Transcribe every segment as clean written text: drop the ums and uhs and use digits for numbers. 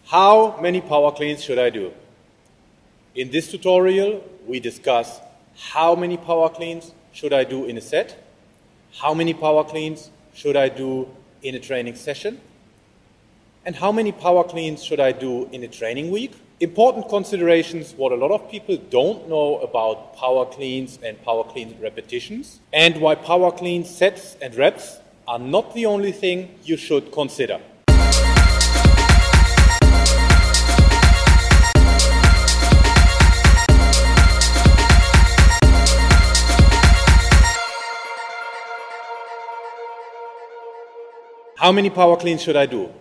How many power cleans should I do? In this tutorial, we discuss how many power cleans should I do in a set, how many power cleans should I do in a training session, and how many power cleans should I do in a training week. Important considerations, what a lot of people don't know about power cleans and power clean repetitions, and why power clean sets and reps are not the only thing you should consider. How many power cleans should I do?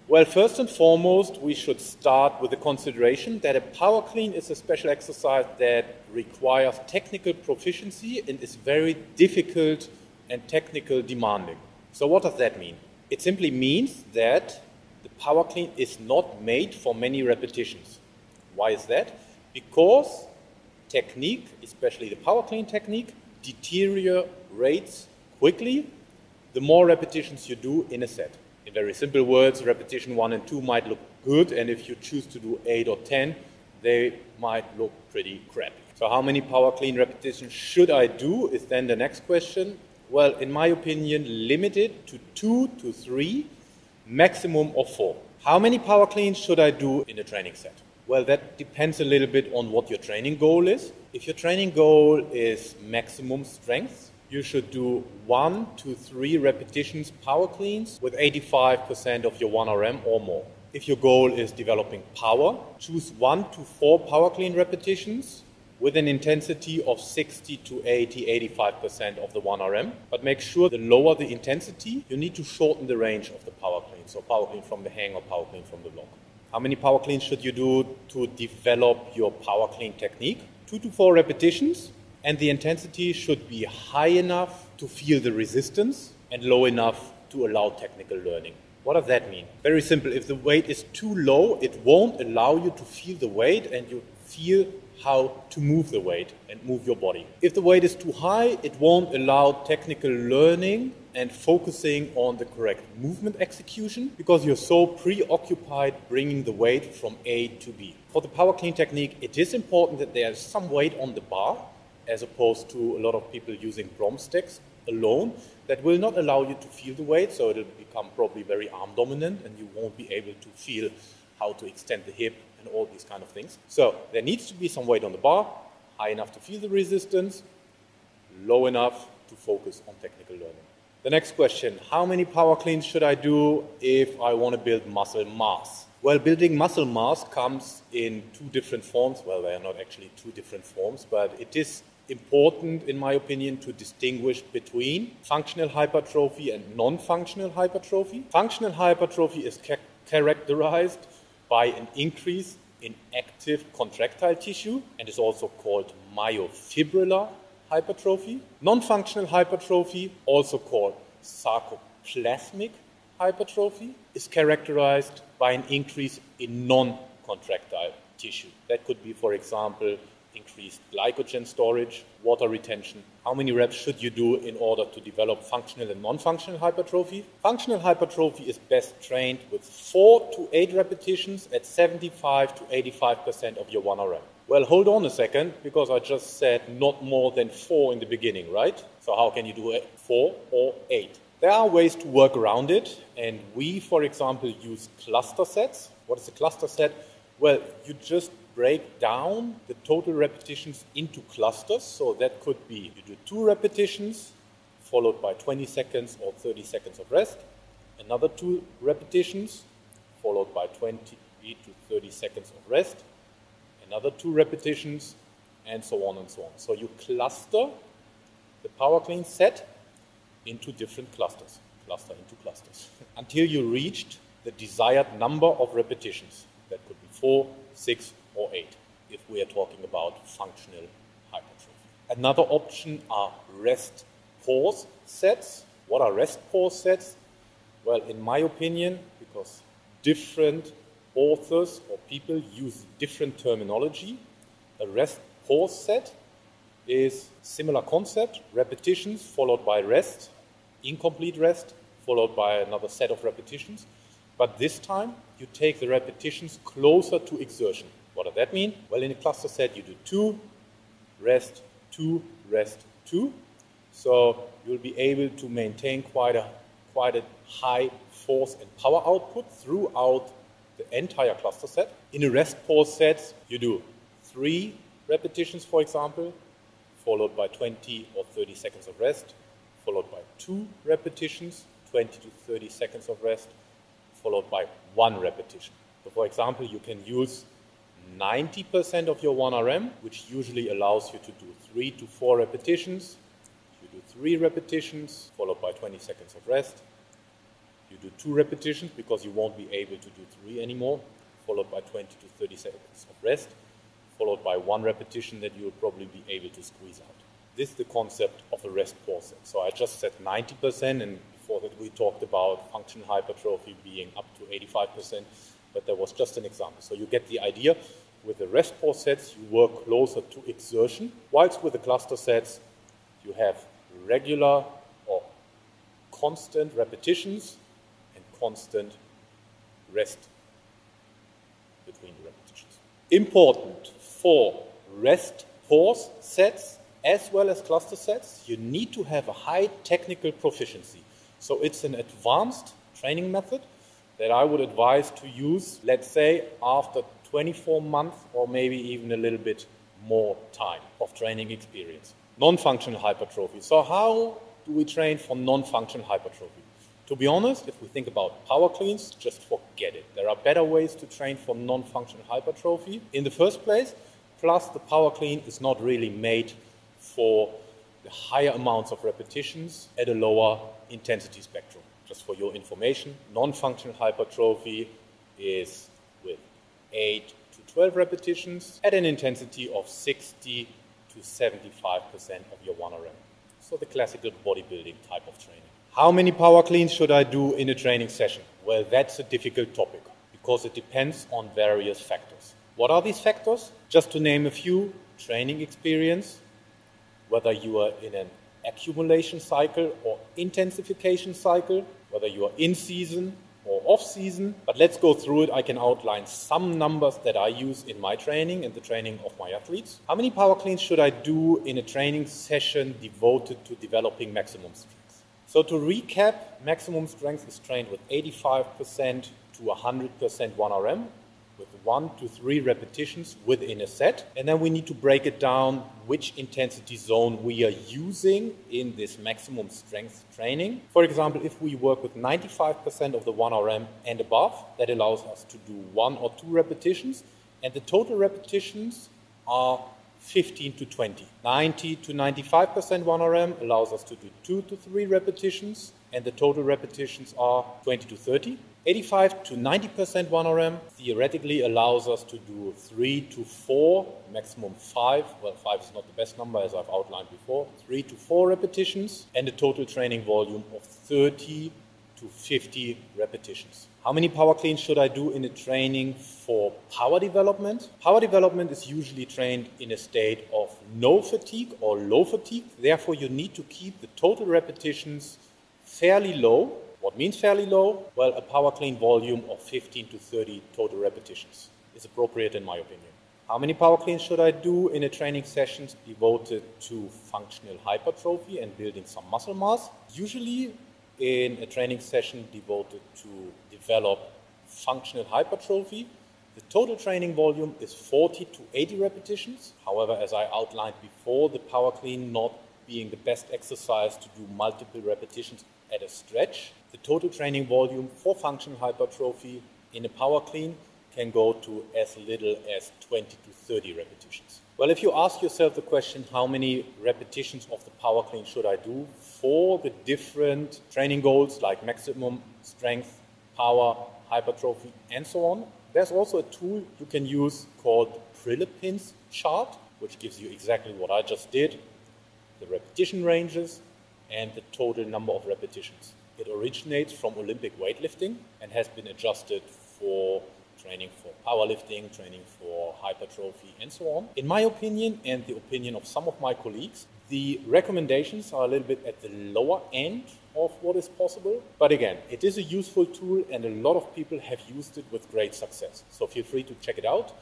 Well, first and foremost, we should start with the consideration that a power clean is a special exercise that requires technical proficiency and is very difficult and technical demanding. So what does that mean? It simply means that the power clean is not made for many repetitions. Why is that? Because technique, especially the power clean technique, deteriorates quickly the more repetitions you do in a set. In very simple words, repetition 1 and 2 might look good, and if you choose to do 8 or 10, they might look pretty crappy. So how many power clean repetitions should I do is then the next question. Well, in my opinion, limited to 2 to 3, maximum of 4. How many power cleans should I do in a training set? Well, that depends a little bit on what your training goal is. If your training goal is maximum strength, you should do 1 to 3 repetitions power cleans with 85% of your 1RM or more. If your goal is developing power, choose 1 to 4 power clean repetitions with an intensity of 60 to 85% of the 1RM. But make sure the lower the intensity, you need to shorten the range of the power clean. So power clean from the hang or power clean from the block. How many power cleans should you do to develop your power clean technique? 2 to 4 repetitions. And the intensity should be high enough to feel the resistance and low enough to allow technical learning. What does that mean? Very simple. If the weight is too low, it won't allow you to feel the weight and you feel how to move the weight and move your body. If the weight is too high, it won't allow technical learning and focusing on the correct movement execution because you're so preoccupied bringing the weight from A to B. For the power clean technique, it is important that there is some weight on the bar, as opposed to a lot of people using brom sticks alone, that will not allow you to feel the weight, so it'll become probably very arm dominant and you won't be able to feel how to extend the hip and all these kind of things. So there needs to be some weight on the bar, high enough to feel the resistance, low enough to focus on technical learning. The next question, how many power cleans should I do if I want to build muscle mass? Well, building muscle mass comes in 2 different forms. Well, they are not actually 2 different forms, but it is important, in my opinion, to distinguish between functional hypertrophy and non-functional hypertrophy. Functional hypertrophy is characterized by an increase in active contractile tissue and is also called myofibrillar hypertrophy. Non-functional hypertrophy, also called sarcoplasmic hypertrophy, is characterized by an increase in non-contractile tissue. That could be, for example, increased glycogen storage, water retention. How many reps should you do in order to develop functional and non-functional hypertrophy? Functional hypertrophy is best trained with 4 to 8 repetitions at 75 to 85% of your 1RM. Well, hold on a second, because I just said not more than 4 in the beginning, right? So how can you do 4 or 8? There are ways to work around it, and we, for example, use cluster sets. What is a cluster set? Well, you just break down the total repetitions into clusters. So that could be you do 2 repetitions followed by 20 seconds or 30 seconds of rest, another 2 repetitions followed by 20 to 30 seconds of rest, another 2 repetitions, and so on and so on. So you cluster the power clean set into different clusters, until you reached the desired number of repetitions. That could be 4, 6, or 8, if we are talking about functional hypertrophy. Another option are rest pause sets. What are rest pause sets? Well, in my opinion, because different authors or people use different terminology, a rest pause set is similar concept, repetitions followed by rest, incomplete rest, followed by another set of repetitions. But this time, you take the repetitions closer to exertion. What does that mean? Well, in a cluster set, you do 2, rest, 2, rest, 2. So you'll be able to maintain quite a high force and power output throughout the entire cluster set. In a rest pause set, you do 3 repetitions, for example, followed by 20 or 30 seconds of rest, followed by 2 repetitions, 20 to 30 seconds of rest, followed by 1 repetition. So for example, you can use 90% of your 1RM, which usually allows you to do 3 to 4 repetitions. You do 3 repetitions, followed by 20 seconds of rest. You do 2 repetitions because you won't be able to do 3 anymore, followed by 20 to 30 seconds of rest, followed by 1 repetition that you'll probably be able to squeeze out. This is the concept of a rest pause set. So I just said 90%, and before that we talked about functional hypertrophy being up to 85%, but that was just an example. So you get the idea. With the rest pause sets, you work closer to exertion, whilst with the cluster sets, you have regular or constant repetitions and constant rest between the repetitions. Important for rest pause sets as well as cluster sets, you need to have a high technical proficiency. So it's an advanced training method that I would advise to use, let's say, after 24 months or maybe even a little bit more time of training experience. Non-functional hypertrophy. So how do we train for non-functional hypertrophy? To be honest, if we think about power cleans, just forget it. There are better ways to train for non-functional hypertrophy in the first place. Plus, the power clean is not really made for the higher amounts of repetitions at a lower intensity spectrum. Just for your information, non-functional hypertrophy is with 8 to 12 repetitions at an intensity of 60 to 75% of your 1RM. So the classical bodybuilding type of training. How many power cleans should I do in a training session? Well, that's a difficult topic because it depends on various factors. What are these factors? Just to name a few: training experience, whether you are in an accumulation cycle or intensification cycle, whether you are in season or off season. But let's go through it. I can outline some numbers that I use in my training and the training of my athletes. How many power cleans should I do in a training session devoted to developing maximum strength? So to recap, maximum strength is trained with 85% to 100% 1RM, with 1 to 3 repetitions within a set. And then we need to break it down which intensity zone we are using in this maximum strength training. For example, if we work with 95% of the 1RM and above, that allows us to do 1 or 2 repetitions, and the total repetitions are 15 to 20. 90 to 95% 1RM allows us to do 2 to 3 repetitions, and the total repetitions are 20 to 30. 85 to 90% 1RM theoretically allows us to do 3 to 4, maximum 5. Well, 5 is not the best number, as I've outlined before. 3 to 4 repetitions and a total training volume of 30 to 50 repetitions. How many power cleans should I do in a training for power development? Power development is usually trained in a state of no fatigue or low fatigue. Therefore, you need to keep the total repetitions fairly low. What means fairly low? Well, a power clean volume of 15 to 30 total repetitions is appropriate in my opinion. How many power cleans should I do in a training session devoted to functional hypertrophy and building some muscle mass? Usually in a training session devoted to develop functional hypertrophy, the total training volume is 40 to 80 repetitions. However, as I outlined before, the power clean not being the best exercise to do multiple repetitions at a stretch, the total training volume for functional hypertrophy in a power clean can go to as little as 20 to 30 repetitions. Well, if you ask yourself the question, how many repetitions of the power clean should I do for the different training goals like maximum strength, power, hypertrophy, and so on, there's also a tool you can use called Prilipin's chart, which gives you exactly what I just did, the repetition ranges and the total number of repetitions. It originates from Olympic weightlifting and has been adjusted for training for powerlifting, training for hypertrophy, and so on. In my opinion, and the opinion of some of my colleagues, the recommendations are a little bit at the lower end of what is possible. But again, it is a useful tool and a lot of people have used it with great success. So feel free to check it out.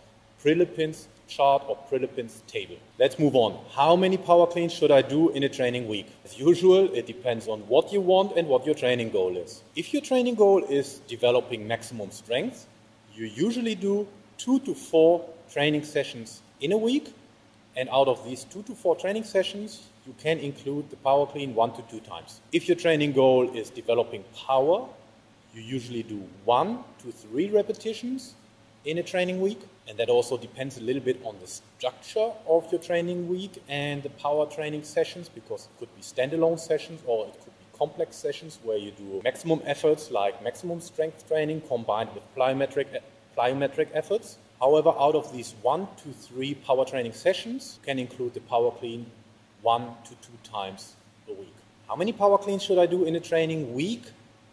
Prilipin's chart or Prilipin's table. Let's move on. How many power cleans should I do in a training week? As usual, it depends on what you want and what your training goal is. If your training goal is developing maximum strength, you usually do 2 to 4 training sessions in a week. And out of these 2 to 4 training sessions, you can include the power clean 1 to 2 times. If your training goal is developing power, you usually do 1 to 3 repetitions in a training week. And that also depends a little bit on the structure of your training week and the power training sessions, because it could be standalone sessions or it could be complex sessions where you do maximum efforts like maximum strength training combined with plyometric efforts. However, out of these 1 to 3 power training sessions, you can include the power clean 1 to 2 times a week. How many power cleans should I do in a training week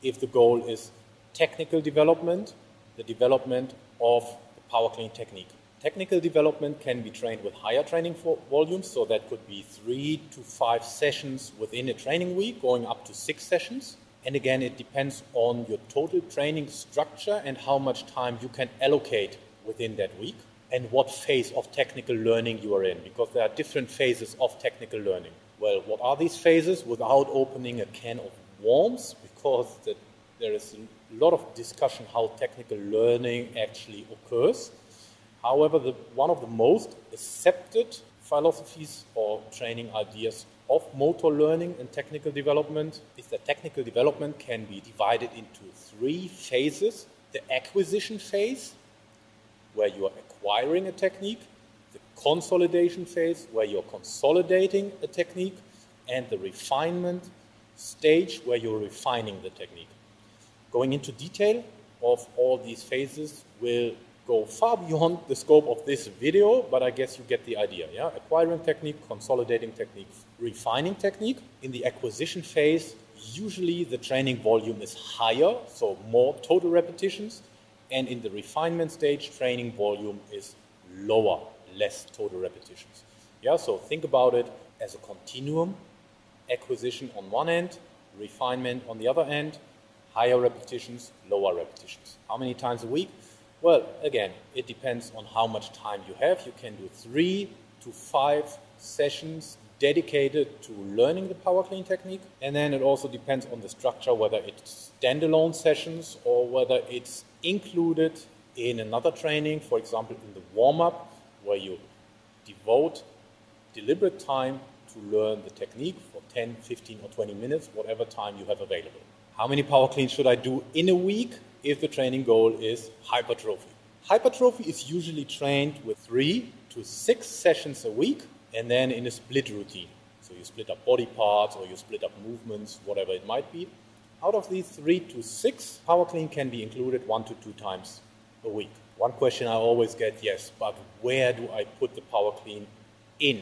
if the goal is technical development, the development of the power clean technique? Technical development can be trained with higher training volumes, so that could be 3 to 5 sessions within a training week, going up to 6 sessions. And again, it depends on your total training structure and how much time you can allocate within that week and what phase of technical learning you are in, because there are different phases of technical learning. Well, what are these phases without opening a can of worms, because there is a lot of discussion how technical learning actually occurs. However, one of the most accepted philosophies or training ideas of motor learning and technical development is that technical development can be divided into 3 phases. The acquisition phase, where you are acquiring a technique, the consolidation phase, where you're consolidating a technique, and the refinement stage, where you're refining the technique. Going into detail of all these phases will go far beyond the scope of this video, but I guess you get the idea. Yeah? Acquiring technique, consolidating technique, refining technique. In the acquisition phase, usually the training volume is higher, so more total repetitions. And in the refinement stage, training volume is lower, less total repetitions. Yeah, so think about it as a continuum. Acquisition on one end, refinement on the other end, higher repetitions, lower repetitions. How many times a week? Well, again, it depends on how much time you have. You can do 3 to 5 sessions dedicated to learning the power clean technique. And then it also depends on the structure, whether it's standalone sessions or whether it's included in another training, for example, in the warm-up, where you devote deliberate time to learn the technique for 10, 15 or 20 minutes, whatever time you have available. How many power cleans should I do in a week if the training goal is hypertrophy? Hypertrophy is usually trained with 3 to 6 sessions a week and then in a split routine. So you split up body parts or you split up movements, whatever it might be. Out of these 3 to 6, power clean can be included 1 to 2 times a week. One question I always get, yes, but where do I put the power clean in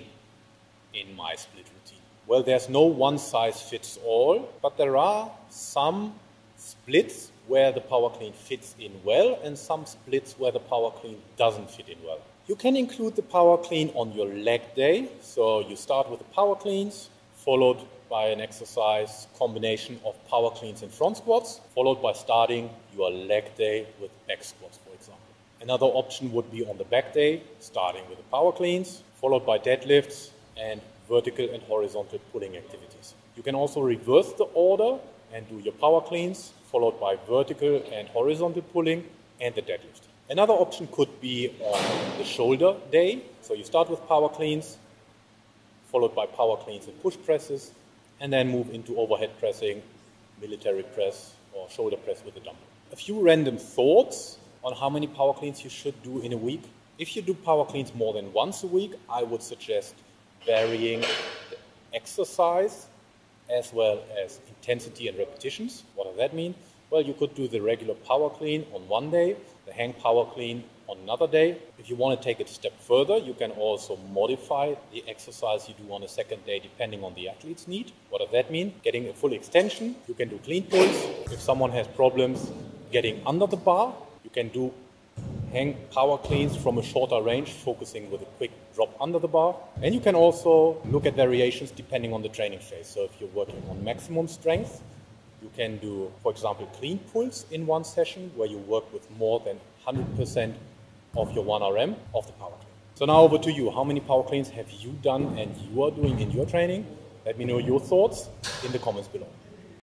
my split routine? Well, there's no one size fits all, but there are some splits where the power clean fits in well and some splits where the power clean doesn't fit in well. You can include the power clean on your leg day. So you start with the power cleans, followed by an exercise combination of power cleans and front squats, followed by starting your leg day with back squats, for example. Another option would be on the back day, starting with the power cleans, followed by deadlifts and vertical and horizontal pulling activities. You can also reverse the order and do your power cleans, followed by vertical and horizontal pulling and the deadlift. Another option could be on the shoulder day. So you start with power cleans, followed by power cleans and push presses, and then move into overhead pressing, military press, or shoulder press with a dumbbell. A few random thoughts on how many power cleans you should do in a week. If you do power cleans more than once a week, I would suggest varying the exercise as well as intensity and repetitions. What does that mean? Well, you could do the regular power clean on one day, the hang power clean on another day. If you want to take it a step further, you can also modify the exercise you do on a second day depending on the athlete's need. What does that mean? Getting a full extension, you can do clean pulls. If someone has problems getting under the bar, you can do hang power cleans from a shorter range, focusing with a quick drop under the bar. And you can also look at variations depending on the training phase. So if you're working on maximum strength, You can do, for example, clean pulls in one session where you work with more than 100% of your 1RM of the power clean. So now over to you. How many power cleans have you done and you are doing in your training? Let me know your thoughts in the comments below.